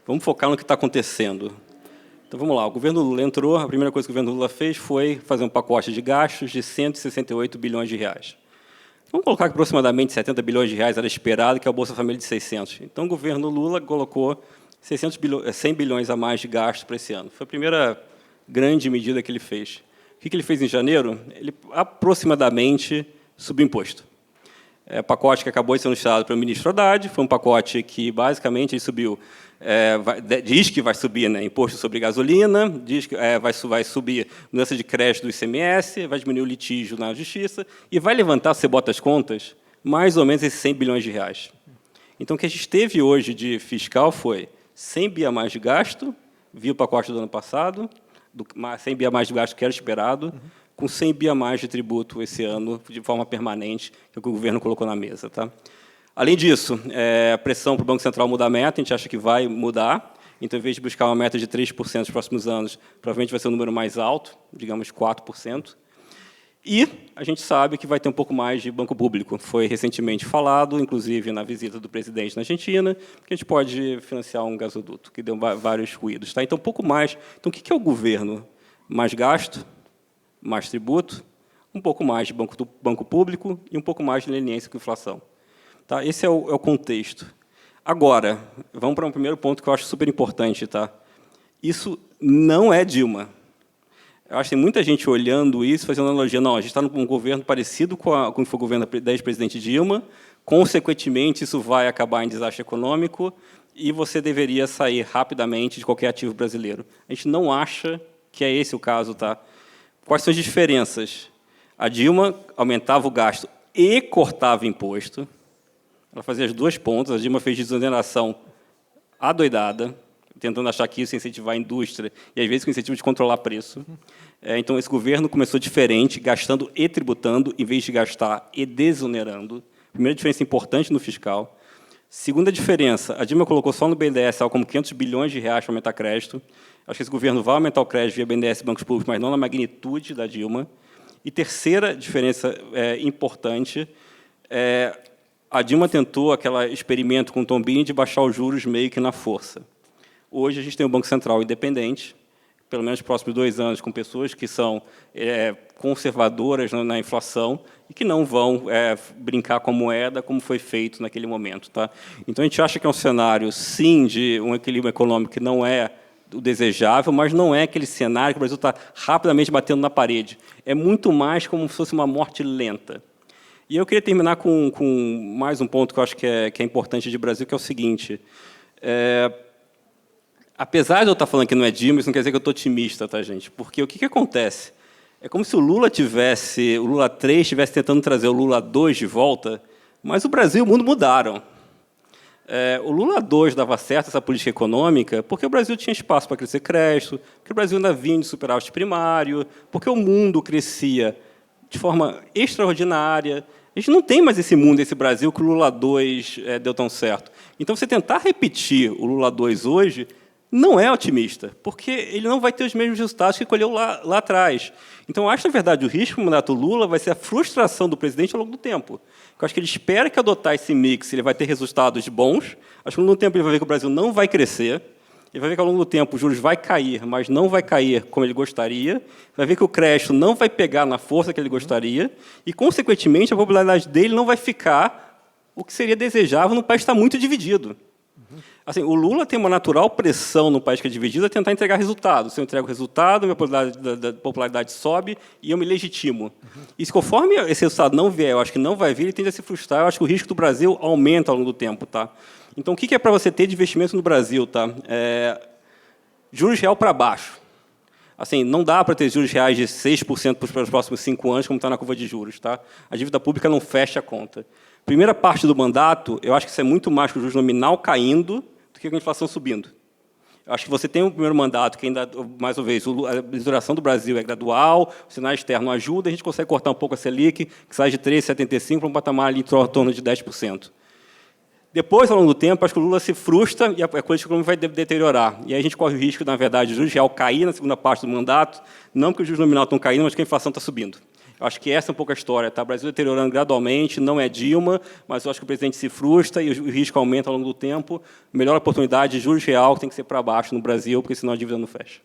Vamos focar no que está acontecendo. Então, vamos lá. O governo Lula entrou, a primeira coisa que o governo Lula fez foi fazer um pacote de gastos de 168 bilhões de reais. Vamos colocar que aproximadamente 70 bilhões de reais era esperado, que é o Bolsa Família de 600. Então, o governo Lula colocou 100 bilhões a mais de gastos para esse ano. Foi a primeira grande medida que ele fez. O que ele fez em janeiro? Ele aproximadamente subiu imposto. O pacote que acabou de ser anunciado pelo ministro Haddad foi um pacote que, basicamente, ele subiu, diz que vai subir, né, imposto sobre gasolina, diz que vai subir mudança de crédito do ICMS, vai diminuir o litígio na justiça e vai levantar, se você bota as contas, mais ou menos esses 100 bilhões de reais. Então, o que a gente teve hoje de fiscal foi 100 bi a mais de gasto, via o pacote do ano passado, 100 bi a mais de gasto que era esperado, com 100 bi a mais de tributo esse ano, de forma permanente, que é o que o governo colocou na mesa. Tá? Além disso, a pressão para o Banco Central mudar a meta, a gente acha que vai mudar. Então, em vez de buscar uma meta de 3% nos próximos anos, provavelmente vai ser um número mais alto, digamos 4%. E a gente sabe que vai ter um pouco mais de banco público. Foi recentemente falado, inclusive na visita do presidente na Argentina, que a gente pode financiar um gasoduto, que deu vários ruídos. Tá? Então, um pouco mais. Então, o que é o governo? Mais gasto, mais tributo, um pouco mais de banco público e um pouco mais de leniência com a inflação. Tá? Esse é o contexto. Agora, vamos para um primeiro ponto que eu acho super importante. Tá? Isso não é Dilma. Eu acho que tem muita gente olhando isso, fazendo analogia. Não, a gente está num governo parecido com o que foi o governo da ex-presidente Dilma, consequentemente, isso vai acabar em desastre econômico e você deveria sair rapidamente de qualquer ativo brasileiro. A gente não acha que é esse o caso. Tá? Quais são as diferenças? A Dilma aumentava o gasto e cortava imposto. Ela fazia as duas pontas. A Dilma fez desoneração adoidada, tentando achar que isso ia incentivar a indústria, e, às vezes, com o incentivo de controlar preço. Então, esse governo começou diferente, gastando e tributando, em vez de gastar e desonerando. Primeira diferença importante no fiscal. Segunda diferença, a Dilma colocou só no BNDES algo como 500 bilhões de reais para aumentar crédito. Acho que esse governo vai aumentar o crédito via BNDES e bancos públicos, mas não na magnitude da Dilma. E terceira diferença importante, a Dilma tentou aquele experimento com o Tombini de baixar os juros meio que na força. Hoje a gente tem um Banco Central independente, pelo menos nos próximos 2 anos, com pessoas que são conservadoras na inflação e que não vão brincar com a moeda como foi feito naquele momento. Tá? Então, a gente acha que é um cenário, sim, de um equilíbrio econômico que não é o desejável, mas não é aquele cenário que o Brasil está rapidamente batendo na parede. É muito mais como se fosse uma morte lenta. E eu queria terminar com mais um ponto que eu acho que é importante de Brasil, que é o seguinte. Apesar de eu estar falando que não é Dilma, isso não quer dizer que eu estou otimista, tá, gente? Porque o que acontece? É como se o Lula 3 estivesse tentando trazer o Lula 2 de volta, mas o Brasil e o mundo mudaram. O Lula 2 dava certo essa política econômica porque o Brasil tinha espaço para crescer crédito, porque o Brasil ainda vinha de superávit primário, porque o mundo crescia de forma extraordinária. A gente não tem mais esse mundo, esse Brasil, que o Lula 2 deu tão certo. Então, você tentar repetir o Lula 2 hoje não é otimista, porque ele não vai ter os mesmos resultados que colheu lá atrás. Então, eu acho, na verdade, o risco do mandato Lula vai ser a frustração do presidente ao longo do tempo. Eu acho que ele espera que adotar esse mix ele vai ter resultados bons. Acho que, ao longo do tempo, ele vai ver que o Brasil não vai crescer. Ele vai ver que, ao longo do tempo, os juros vai cair, mas não vai cair como ele gostaria. Vai ver que o crédito não vai pegar na força que ele gostaria. E, consequentemente, a popularidade dele não vai ficar o que seria desejável num país que está muito dividido. Assim, o Lula tem uma natural pressão no país que é dividido a tentar entregar resultado. Se eu entrego resultado, minha popularidade sobe e eu me legitimo. E se conforme esse resultado não vier, eu acho que não vai vir, ele tende a se frustrar. Eu acho que o risco do Brasil aumenta ao longo do tempo. Tá? Então, o que é para você ter de investimento no Brasil? Tá? Juros real para baixo. Assim, não dá para ter juros reais de 6% para os próximos 5 anos, como está na curva de juros. Tá? A dívida pública não fecha a conta. Primeira parte do mandato, eu acho que isso é muito mais que o juros nominal caindo do que com a inflação subindo. Eu acho que você tem um primeiro mandato que ainda, mais uma vez, a duração do Brasil é gradual, o cenário externo ajuda, a gente consegue cortar um pouco a Selic, que sai de 3,75 para um patamar ali em torno de 10%. Depois, ao longo do tempo, acho que o Lula se frustra e a política econômica vai deteriorar. E aí a gente corre o risco, na verdade, de o juros real cair na segunda parte do mandato, não porque os juros nominais estão caindo, mas porque a inflação está subindo. Acho que essa é um pouco a história. Tá? O Brasil deteriorando gradualmente, não é Dilma, mas eu acho que o presidente se frustra e o risco aumenta ao longo do tempo. Melhor oportunidade de juros real tem que ser para baixo no Brasil, porque senão a dívida não fecha.